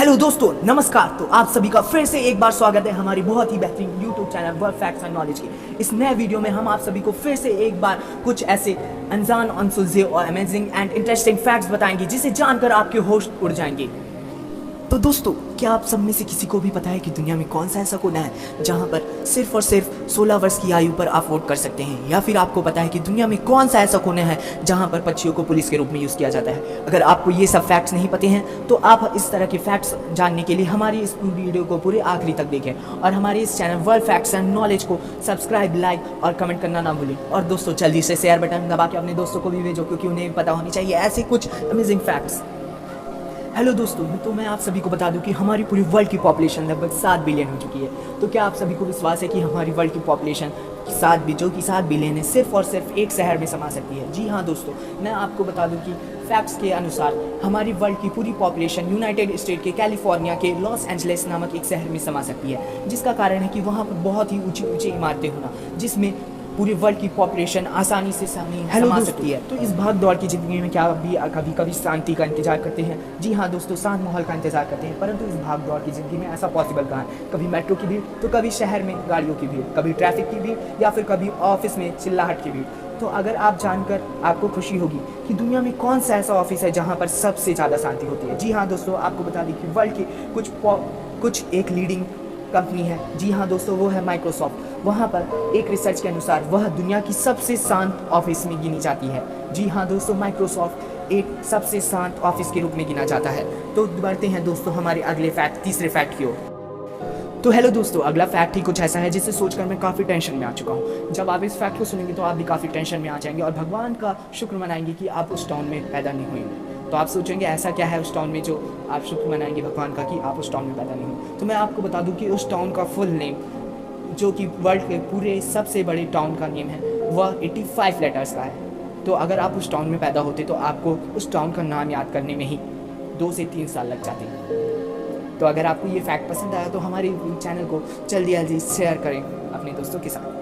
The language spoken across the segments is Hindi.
हेलो दोस्तों, नमस्कार। तो आप सभी का फिर से एक बार स्वागत है हमारी बहुत ही बेहतरीन YouTube channel world facts and knowledge की इस नए वीडियो में। हम आप सभी को फिर से एक बार कुछ ऐसे अनजान, अनसुलझे और अमेजिंग एंड इंटरेस्टिंग फैक्ट्स बताएंगे जिसे जानकर आपके होश उड़ जाएंगे। तो दोस्तों, क्या आप सब में से किसी को भी पता है कि दुनिया में कौन सा ऐसा कोना है जहां पर सिर्फ और सिर्फ 16 वर्ष की आयु पर आप वोट कर सकते हैं? या फिर आपको पता है कि दुनिया में कौन सा ऐसा कोना है जहां पर पक्षियों को पुलिस के रूप में यूज़ किया जाता है? अगर आपको ये सब फैक्ट्स नहीं पते हैं तो आप इस तरह के फैक्ट्स जानने के लिए हमारी इस वीडियो को पूरे आखिरी तक देखें और हमारे इस channel world facts and knowledge को सब्सक्राइब, लाइक और कमेंट करना ना भूलें। और दोस्तों, जल्दी से शेयर बटन दबा के अपने दोस्तों को भी भेजो, क्योंकि उन्हें पता होनी चाहिए ऐसे कुछ अमेजिंग फैक्ट्स। हेलो दोस्तों, तो मैं आप सभी को बता दूं कि हमारी पूरी वर्ल्ड की पॉपुलेशन लगभग 7 बिलियन हो चुकी है। तो क्या आप सभी को विश्वास है कि हमारी वर्ल्ड की पॉपुलेशन 7 बिलियन है सिर्फ और सिर्फ एक शहर में समा सकती है? जी हाँ दोस्तों, मैं आपको बता दूं कि फैक्ट्स के अनुसार हमारी वर्ल्ड की पूरी पॉपुलेशन यूनाइटेड स्टेट के कैलिफोर्निया के लॉस एंजलिस नामक एक शहर में समा सकती है, जिसका कारण है कि वहाँ पर बहुत ही ऊंची ऊंची इमारतें होना, जिसमें पूरी वर्ल्ड की पॉपुलेशन आसानी से समा सकती है। तो इस भाग दौड़ की ज़िंदगी में क्या भी कभी कभी शांति का इंतजार करते हैं? जी हाँ दोस्तों, शांत माहौल का इंतजार करते हैं, परंतु इस भाग दौड़ की ज़िंदगी में ऐसा पॉसिबल कहाँ है? कभी मेट्रो की भीड़, तो कभी शहर में गाड़ियों की भीड़, कभी ट्रैफिक की भीड़, या फिर कभी ऑफिस में चिल्लाहट की भीड़। तो अगर आप जानकर आपको खुशी होगी कि दुनिया में कौन सा ऐसा ऑफिस है जहाँ पर सबसे ज़्यादा शांति होती है। जी हाँ दोस्तों, आपको बता दें कि वर्ल्ड की कुछ एक लीडिंग कंपनी है। जी हाँ दोस्तों, वो है माइक्रोसॉफ्ट। वहाँ पर एक रिसर्च के अनुसार वह दुनिया की सबसे शांत ऑफिस में गिनी जाती है। जी हाँ दोस्तों, माइक्रोसॉफ्ट एक सबसे शांत ऑफिस के रूप में गिना जाता है। तो बढ़ते हैं दोस्तों हमारे अगले फैक्ट, तीसरे फैक्ट की ओर। तो हेलो दोस्तों, अगला फैक्ट ही कुछ ऐसा है जिसे सोचकर मैं काफ़ी टेंशन में आ चुका हूँ। जब आप इस फैक्ट को सुनेंगे तो आप भी काफ़ी टेंशन में आ जाएंगे और भगवान का शुक्र मनाएंगे कि आप उस टाउन में पैदा नहीं हुए। तो आप सोचेंगे ऐसा क्या है उस टाउन में जो आप शुक्र मनाएंगे भगवान का कि आप उस टाउन में पैदा नहीं हुए। तो मैं आपको बता दूं कि उस टाउन का फुल नेम, जो कि वर्ल्ड के पूरे सबसे बड़े टाउन का नेम है, वह 85 लेटर्स का है। तो अगर आप उस टाउन में पैदा होते तो आपको उस टाउन का नाम याद करने में ही 2 से 3 साल लग जाते। तो अगर आपको ये फैक्ट पसंद आया तो हमारे चैनल को जल्दी शेयर करें अपने दोस्तों के साथ।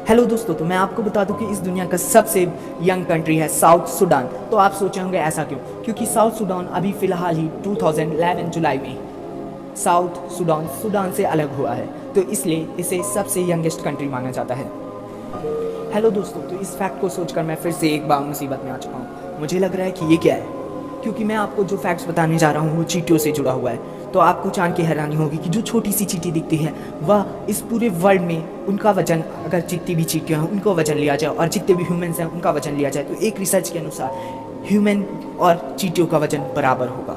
हेलो दोस्तों, तो मैं आपको बता दूं कि इस दुनिया का सबसे यंग कंट्री है साउथ सूडान। तो आप सोचे होंगे ऐसा क्यों? क्योंकि साउथ सूडान अभी फ़िलहाल ही 2011 जुलाई में साउथ सूडान से अलग हुआ है, तो इसलिए इसे सबसे यंगेस्ट कंट्री माना जाता है। हेलो दोस्तों, तो इस फैक्ट को सोचकर मैं फिर से एक बार मुसीबत में आ चुका हूँ। मुझे लग रहा है कि ये क्या है, क्योंकि मैं आपको जो फैक्ट्स बताने जा रहा हूँ वो चींटियों से जुड़ा हुआ है। तो आपको जान के हैरानी होगी कि जो छोटी सी चींटी दिखती है वह इस पूरे वर्ल्ड में उनका वजन, अगर जितनी भी चींटियाँ हैं उनको वजन लिया जाए और जितने भी ह्यूमंस हैं उनका वजन लिया जाए, तो एक रिसर्च के अनुसार ह्यूमन और चींटियों का वजन बराबर होगा।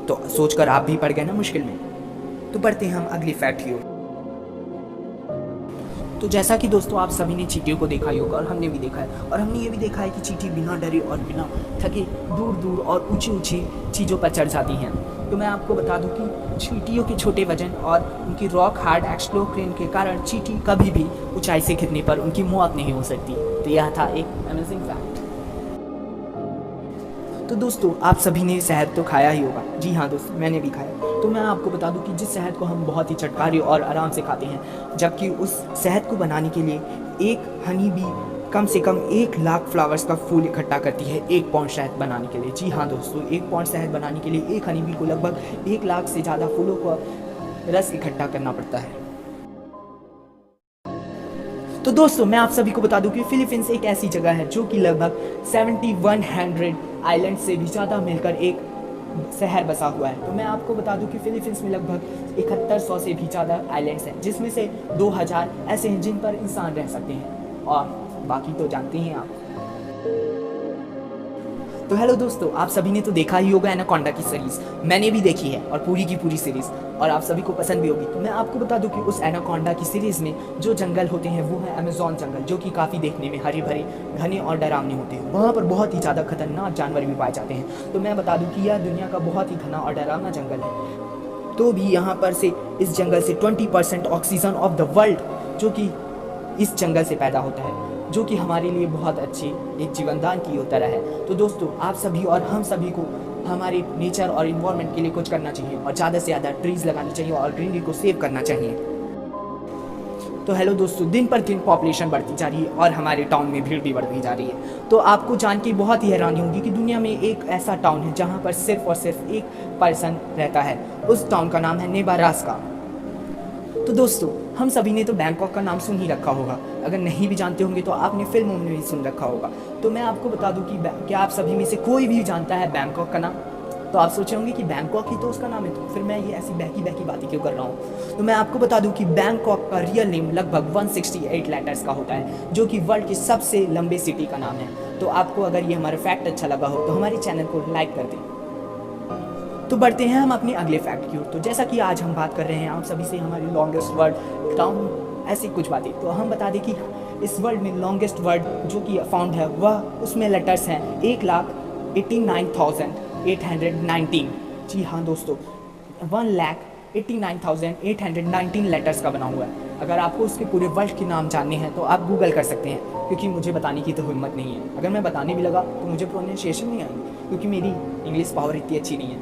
तो सोचकर आप भी पड़ गए ना मुश्किल में। तो बढ़ते हैं हम अगली फैक्ट की ओर। तो जैसा कि दोस्तों आप सभी ने चींटियों को देखा ही होगा और हमने भी देखा है, और हमने ये भी देखा है कि चींटी बिना डरे और बिना थके दूर दूर और ऊंची ऊंची चीज़ों पर चढ़ जाती हैं। तो मैं आपको बता दूं कि चींटियों के छोटे वजन और उनकी रॉक हार्ड एक्सोस्केलेटन के कारण चींटी कभी भी ऊंचाई से गिरने पर उनकी मौत नहीं हो सकती। तो यह था एक अमेजिंग फैक्ट। तो दोस्तों, आप सभी ने शहद तो खाया ही होगा। जी हाँ दोस्तों, मैंने भी खाया। तो मैं आपको बता दूं कि जिस शहद को हम बहुत ही चटकारे और आराम से खाते हैं, जबकि उस शहद को बनाने के लिए एक हनी बी कम से कम 1 लाख फ्लावर्स का फूल इकट्ठा करती है 1 पाउंड शहद बनाने के लिए। जी हाँ दोस्तों, 1 पाउंड शहद बनाने के लिए एक हनी बी को लगभग 1 लाख से ज़्यादा फूलों का रस इकट्ठा करना पड़ता है। तो दोस्तों, मैं आप सभी को बता दूं कि फिलीपींस एक ऐसी जगह है जो कि लगभग 7100 आइलैंड से भी ज़्यादा मिलकर एक शहर बसा हुआ है। तो मैं आपको बता दूं कि फिलीपींस में लगभग 7100 से भी ज़्यादा आइलैंड्स हैं, जिसमें से 2000 ऐसे हैं जिन पर इंसान रह सकते हैं, और बाकी तो जानते हैं आप। तो हेलो दोस्तों, आप सभी ने तो देखा ही होगा एनाकोंडा की सीरीज़। मैंने भी देखी है और पूरी की पूरी सीरीज़, और आप सभी को पसंद भी होगी। तो मैं आपको बता दूं कि उस एनाकोंडा की सीरीज़ में जो जंगल होते हैं वो है अमेज़न जंगल, जो कि काफ़ी देखने में हरे भरे, घने और डरावने होते हैं। वहाँ पर बहुत ही ज़्यादा खतरनाक जानवर भी पाए जाते हैं। तो मैं बता दूँ कि यह दुनिया का बहुत ही घना और डरावना जंगल है। तो भी यहाँ पर से इस जंगल से 20% ऑक्सीजन ऑफ द वर्ल्ड जो कि इस जंगल से पैदा होता है, जो कि हमारे लिए बहुत अच्छी एक जीवनदान की तरह है। तो दोस्तों, आप सभी और हम सभी को हमारे नेचर और इन्वायरमेंट के लिए कुछ करना चाहिए और ज़्यादा से ज़्यादा ट्रीज़ लगानी चाहिए और ग्रीनरी को सेव करना चाहिए। तो हेलो दोस्तों, दिन पर दिन पॉपुलेशन बढ़ती जा रही है और हमारे टाउन में भीड़ भी बढ़ती जा रही है। तो आपको जान के बहुत ही हैरानी होगी कि दुनिया में एक ऐसा टाउन है जहाँ पर सिर्फ और सिर्फ एक पर्सन रहता है। उस टाउन का नाम है नेब्रास्का। तो दोस्तों, हम सभी ने तो बैंकॉक का नाम सुन ही रखा होगा। अगर नहीं भी जानते होंगे तो आपने फिल्मों में भी सुन रखा होगा। तो मैं आपको बता दूं कि क्या आप सभी में से कोई भी जानता है बैंकॉक का नाम? तो आप सोचे होंगे कि बैंकॉक ही तो उसका नाम है, तो फिर मैं ये ऐसी बहकी बातें क्यों कर रहा हूँ। तो मैं आपको बता दूं कि बैंकॉक का रियल नेम लगभग 168 लेटर्स का होता है, जो कि वर्ल्ड की सबसे लंबे सिटी का नाम है। तो आपको अगर ये हमारा फैक्ट अच्छा लगा हो तो हमारे चैनल को लाइक कर दें। तो बढ़ते हैं हम अपने अगले फैक्ट की ओर। तो जैसा कि आज हम बात कर रहे हैं आप सभी से हमारी लॉन्गेस्ट वर्ड टाउन, ऐसी कुछ बातें, तो हम बता दें कि इस वर्ल्ड में लॉन्गेस्ट वर्ड जो कि फाउंड है वह उसमें लेटर्स हैं 1,89,819। जी हाँ दोस्तों, 1,89,819 लेटर्स का बना हुआ है। अगर आपको उसके पूरे वर्ल्ड के नाम जानने हैं तो आप गूगल कर सकते हैं, क्योंकि मुझे बताने की तो हिम्मत नहीं है। अगर मैं बताने भी लगा तो मुझे प्रोनाउंसिएशन नहीं आएगी, क्योंकि मेरी इंग्लिश पावर इतनी अच्छी नहीं है।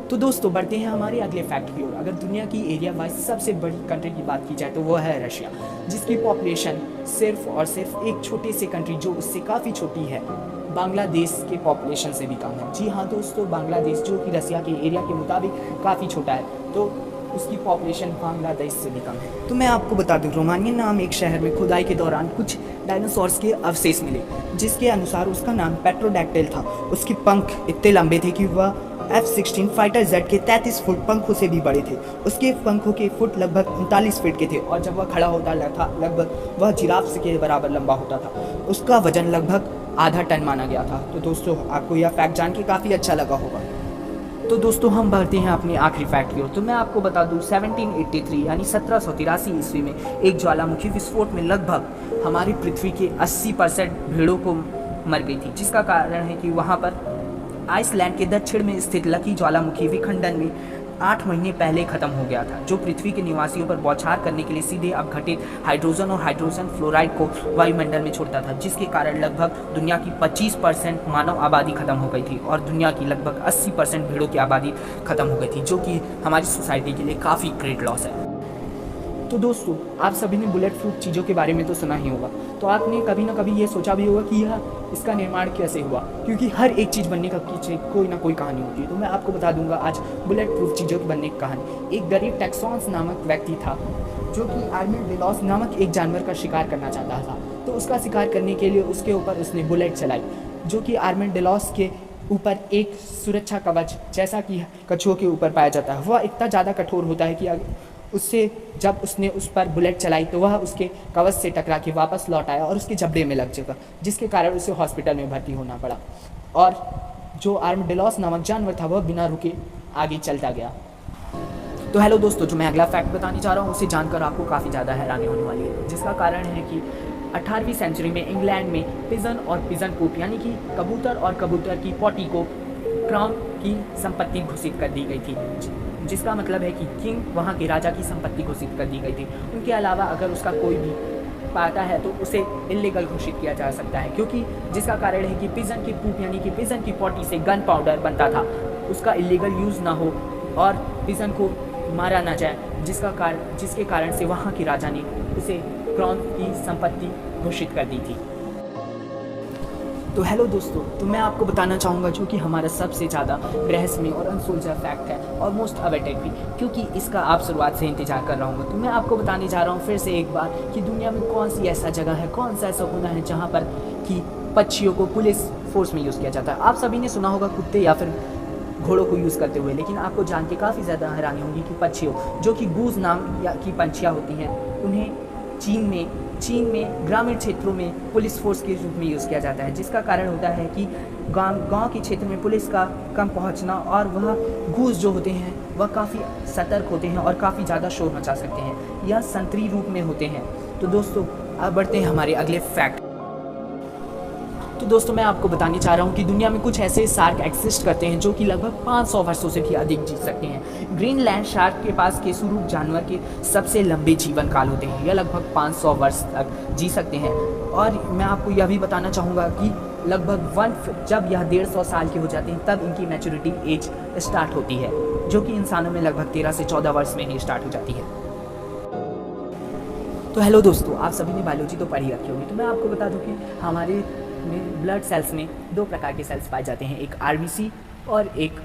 तो दोस्तों, बढ़ते हैं हमारे अगले फैक्ट की ओर। अगर दुनिया की एरिया वाइज सबसे बड़ी कंट्री की बात की जाए तो वो है रशिया, जिसकी पॉपुलेशन सिर्फ और सिर्फ एक छोटे से कंट्री जो उससे काफ़ी छोटी है, बांग्लादेश के पॉपुलेशन से भी कम है। जी हाँ दोस्तों, बांग्लादेश जो कि रशिया के एरिया के मुताबिक काफ़ी छोटा है, तो उसकी पॉपुलेशन बांग्लादेश से भी कम है। तो मैं आपको बता दूं, रोमानिया नाम एक शहर में खुदाई के दौरान कुछ डायनासोर्स के अवशेष मिले, जिसके अनुसार उसका नाम पेट्रोडैक्टिल था। उसके पंख इतने लंबे थे कि वह F-16 फाइटर जेट के 33 फुट पंखों से भी बड़े थे। उसके पंखों के फुट लगभग 39 फीट के थे, और जब वह खड़ा होता था लगभग वह जिराफ के बराबर लंबा होता था। उसका वजन लगभग आधा टन माना गया था। तो दोस्तों, आपको यह फैक्ट जान के काफ़ी अच्छा लगा होगा। तो दोस्तों, हम बढ़ते हैं अपने आखिरी फैक्ट की ओर। तो मैं आपको बता दूं, 1783 यानी 1783 ईस्वी में एक ज्वालामुखी विस्फोट में लगभग हमारी पृथ्वी के 80% भेड़ों को मर गई थी, जिसका कारण है कि वहाँ पर आइसलैंड के दक्षिण में स्थित लकी ज्वालामुखी विखंडन में 8 महीने पहले खत्म हो गया था, जो पृथ्वी के निवासियों पर बौछार करने के लिए सीधे अपघटित हाइड्रोजन और हाइड्रोजन फ्लोराइड को वायुमंडल में छोड़ता था, जिसके कारण लगभग दुनिया की 25% मानव आबादी खत्म हो गई थी और दुनिया की लगभग 80% भेड़ों की आबादी खत्म हो गई थी, जो कि हमारी सोसाइटी के लिए काफ़ी ग्रेट लॉस है। तो दोस्तों, आप सभी ने बुलेट प्रूफ चीज़ों के बारे में तो सुना ही होगा, तो आपने कभी ना कभी ये सोचा भी होगा कि इसका निर्माण कैसे हुआ, क्योंकि हर एक चीज़ बनने का पीछे कोई ना कोई कहानी होती है। तो मैं आपको बता दूंगा आज बुलेट प्रूफ चीज़ों की बनने की कहानी। एक गरीब टेक्सॉन्स नामक व्यक्ति था, जो कि आर्मेडिलोस नामक एक जानवर का शिकार करना चाहता था। तो उसका शिकार करने के लिए उसके ऊपर उसने बुलेट चलाई, जो कि आर्मेडिलोस के ऊपर एक सुरक्षा कवच जैसा कि कछुओं के ऊपर पाया जाता है, वह इतना ज़्यादा कठोर होता है कि उससे जब उसने उस पर बुलेट चलाई तो वह उसके कवच से टकरा के वापस लौट आया और उसके जबड़े में लग चुका, जिसके कारण उसे हॉस्पिटल में भर्ती होना पड़ा। और जो आर्मेडिलोस नामक जानवर था वह बिना रुके आगे चलता गया। तो हेलो दोस्तों, जो मैं अगला फैक्ट बताने जा रहा हूँ उसे जानकर आपको काफ़ी ज़्यादा हैरानी होने वाली है, जिसका कारण है कि 18वीं सेंचुरी में इंग्लैंड में पिजन और पिजन कूप यानी कि कबूतर और कबूतर की पोटी को क्राउन की संपत्ति घोषित कर दी गई थी, जिसका मतलब है कि किंग वहाँ के राजा की संपत्ति घोषित कर दी गई थी। उनके अलावा अगर उसका कोई भी पाता है तो उसे इलीगल घोषित किया जा सकता है, क्योंकि जिसका कारण है कि पिजन की पूप यानी कि पिजन की पोटी से गन पाउडर बनता था, उसका इलीगल यूज़ ना हो और पिजन को मारा ना जाए, जिसके कारण से वहाँ के राजा ने उसे क्राउन की संपत्ति घोषित कर दी थी। तो हेलो दोस्तों, तो मैं आपको बताना चाहूँगा जो कि हमारा सबसे ज़्यादा रहस्यमय और अनसुलझा फैक्ट है और मोस्ट अवेटेड भी, क्योंकि इसका आप शुरुआत से इंतजार कर रहा हूँ। तो मैं आपको बताने जा रहा हूँ फिर से एक बार कि दुनिया में कौन सी ऐसा जगह है, कौन सा ऐसा कोना है जहाँ पर कि पक्षियों को पुलिस फोर्स में यूज़ किया जाता है। आप सभी ने सुना होगा कुत्ते या फिर घोड़ों को यूज़ करते हुए, लेकिन आपको जान के काफ़ी ज़्यादा हैरानी होगी कि पक्षियों जो कि गूज नाम या की पंछियाँ होती हैं, उन्हें चीन में ग्रामीण क्षेत्रों में पुलिस फोर्स के रूप में यूज़ किया जाता है, जिसका कारण होता है कि गांव के क्षेत्र में पुलिस का कम पहुंचना, और वह गूज जो होते हैं वह काफ़ी सतर्क होते हैं और काफ़ी ज़्यादा शोर मचा सकते हैं, यह संतरी रूप में होते हैं। तो दोस्तों, अब बढ़ते हैं हमारे अगले फैक्ट। तो दोस्तों, मैं आपको बताने चाह रहा हूँ कि दुनिया में कुछ ऐसे शार्क एग्जिस्ट करते हैं जो कि लगभग 500 वर्षों से भी अधिक जी सकते हैं। ग्रीनलैंड शार्क के पास के स्वरूप जानवर के सबसे लंबे जीवन काल होते हैं, यह लगभग 500 वर्ष तक जी सकते हैं। और मैं आपको यह भी बताना चाहूँगा कि लगभग जब यह 150 साल के हो जाते हैं तब इनकी मैच्योरिटी एज स्टार्ट होती है, जो कि इंसानों में लगभग 13 से 14 वर्ष में ही स्टार्ट हो जाती है। तो हेलो दोस्तों, आप सभी ने बायोलॉजी तो पढ़ी रखी होगी। तो मैं आपको बता दूं कि हमारे में ब्लड सेल्स में दो प्रकार के सेल्स पाए जाते हैं, एक आरबीसी और एक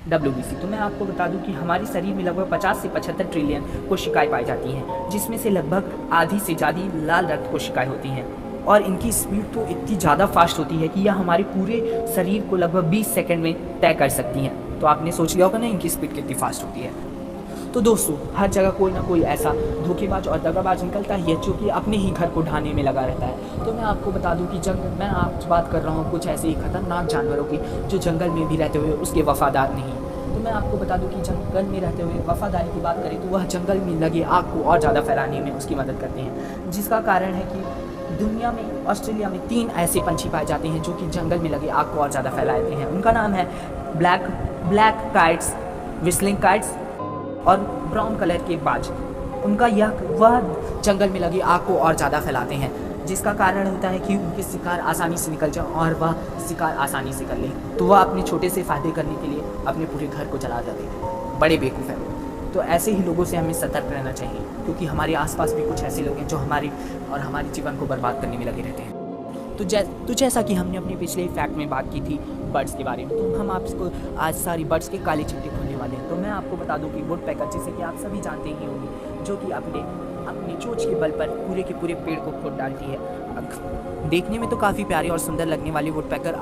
डब्ल्यूबीसी। तो मैं आपको बता दूं कि हमारे शरीर में लगभग 50 से 75 ट्रिलियन कोशिकाएं पाई जाती हैं, जिसमें से लगभग आधी से ज़्यादा लाल रक्त कोशिकाएं होती हैं और इनकी स्पीड तो इतनी ज़्यादा फास्ट होती है कि यह हमारे पूरे शरीर को लगभग 20 सेकंड में तय कर सकती हैं। तो आपने सोच लिया होगा ना इनकी स्पीड कितनी फास्ट होती है। तो दोस्तों, हर जगह कोई ना कोई ऐसा धोखेबाज और दगाबाज निकलता ही है जो कि अपने ही घर को ढाने में लगा रहता है। तो मैं आपको बता दूं कि मैं आज बात कर रहा हूँ कुछ ऐसे ही खतरनाक जानवरों की जो जंगल में भी रहते हुए उसके वफादार नहीं। तो मैं आपको बता दूं कि जंगल में रहते हुए वफादारी की बात करें तो वह जंगल में लगी आग को और ज़्यादा फैलाने में उसकी मदद करते हैं, जिसका कारण है कि दुनिया में ऑस्ट्रेलिया में 3 ऐसे पंछी पाए जाते हैं जो कि जंगल में लगे आग को और ज़्यादा फैलाते हैं। उनका नाम है ब्लैक काइट्स, व्हिस्लिंग काइट्स और ब्राउन कलर के बाज। वह जंगल में लगी आग को और ज़्यादा फैलाते हैं, जिसका कारण होता है कि उनके शिकार आसानी से निकल जाए और वह शिकार आसानी से कर ले। तो वह अपने छोटे से फ़ायदे करने के लिए अपने पूरे घर को जला देते हैं। बड़े बेवकूफ़ हैं। तो ऐसे ही लोगों से हमें सतर्क रहना चाहिए, क्योंकि हमारे आसपास भी कुछ ऐसे लोग हैं जो हमारे जीवन को बर्बाद करने में लगे रहते हैं। तो जैसा कि हमने अपने पिछले फैक्ट में बात की थी बर्ड्स के बारे में, तो हम आपको आज सारी बर्ड्स के काले चिट्टे खोलने वाले हैं। तो मैं आपको बता दूं कि वुडपेकर, जैसे कि आप सभी जानते ही होंगे, जो कि अपने चोंच के बल पर पूरे के पूरे पेड़ को खोद डालती है। देखने में तो काफ़ी प्यारे और सुंदर लगने वाले वुडपेकर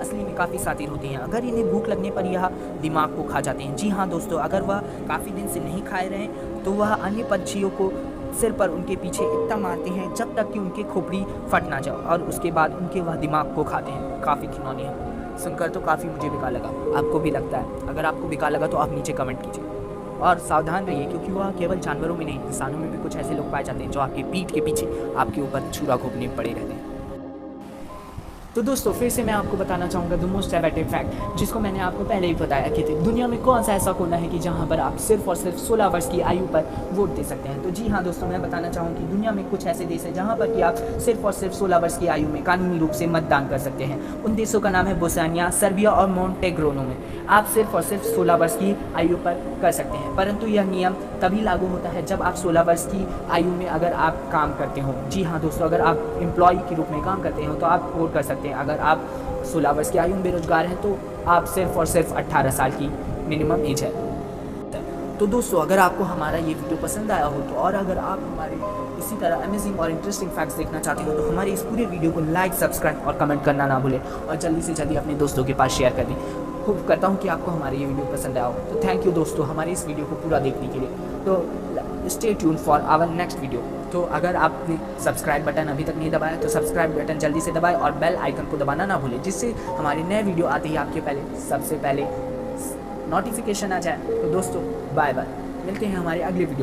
असली में काफ़ी शातिर होती हैं। अगर इन्हें भूख लगने पर यह दिमाग को खा जाते हैं। जी हाँ दोस्तों, अगर वह काफ़ी दिन से नहीं खाए रहें तो वह अन्य पक्षियों को सिर पर उनके पीछे इतना मारते हैं जब तक कि उनकी खोपड़ी फट ना जाए, और उसके बाद उनके वह दिमाग को खाते हैं। काफ़ी खिलौने हैं। सुनकर तो काफ़ी मुझे बेकार लगा। आपको भी लगता है? अगर आपको बेकार लगा तो आप नीचे कमेंट कीजिए और सावधान रहिए, क्योंकि वह केवल जानवरों में नहीं, इंसानों में भी कुछ ऐसे लोग पाए जाते हैं जो आपकी पीठ के पीछे आपके ऊपर छुरा घोंपने पड़े रहते हैं। तो दोस्तों, फिर से मैं आपको बताना चाहूँगा द मोस्ट एवेटेड फैक्ट, जिसको मैंने आपको पहले ही बताया कि दुनिया में कौन सा ऐसा कोना है कि जहाँ पर आप सिर्फ और सिर्फ 16 वर्ष की आयु पर वोट दे सकते हैं। तो जी हाँ दोस्तों, मैं बताना चाहूँ कि दुनिया में कुछ ऐसे देश हैं जहाँ पर कि आप सिर्फ और सिर्फ 16 वर्ष की आयु में कानूनी रूप से मतदान कर सकते हैं। उन देशों का नाम है बोस्निया, सर्बिया और मोंटेग्रोनो में आप सिर्फ और सिर्फ 16 वर्ष की आयु पर कर सकते हैं। परंतु यह नियम तभी लागू होता है जब आप 16 वर्ष की आयु में अगर आप काम करते हो। जी हाँ दोस्तों, अगर आप एम्प्लॉय के रूप में काम करते हो तो आप वोट कर सकते हैं। अगर आप 16 वर्ष की आयु में बेरोजगार हैं तो आप सिर्फ और सिर्फ 18 साल की मिनिमम एज है। तो दोस्तों, अगर आपको हमारा ये वीडियो पसंद आया हो तो, और अगर आप हमारे इसी तरह अमेजिंग और इंटरेस्टिंग फैक्ट्स देखना चाहते हो तो हमारे इस पूरे वीडियो को लाइक, सब्सक्राइब और कमेंट करना ना भूलें, और जल्दी से जल्दी अपने दोस्तों के पास शेयर कर दें। होप करता हूँ कि आपको हमारे ये वीडियो पसंद आया हो। तो थैंक यू दोस्तों हमारे इस वीडियो को पूरा देखने के लिए। तो stay tune for our next video. तो अगर आपने सब्सक्राइब बटन अभी तक नहीं दबाया तो सब्सक्राइब बटन जल्दी से दबाएं और बेल आइकन को दबाना ना भूलें, जिससे हमारे नए वीडियो आते ही आपके सबसे पहले नोटिफिकेशन आ जाए। तो दोस्तों, बाय बाय, मिलते हैं हमारे अगले वीडियो।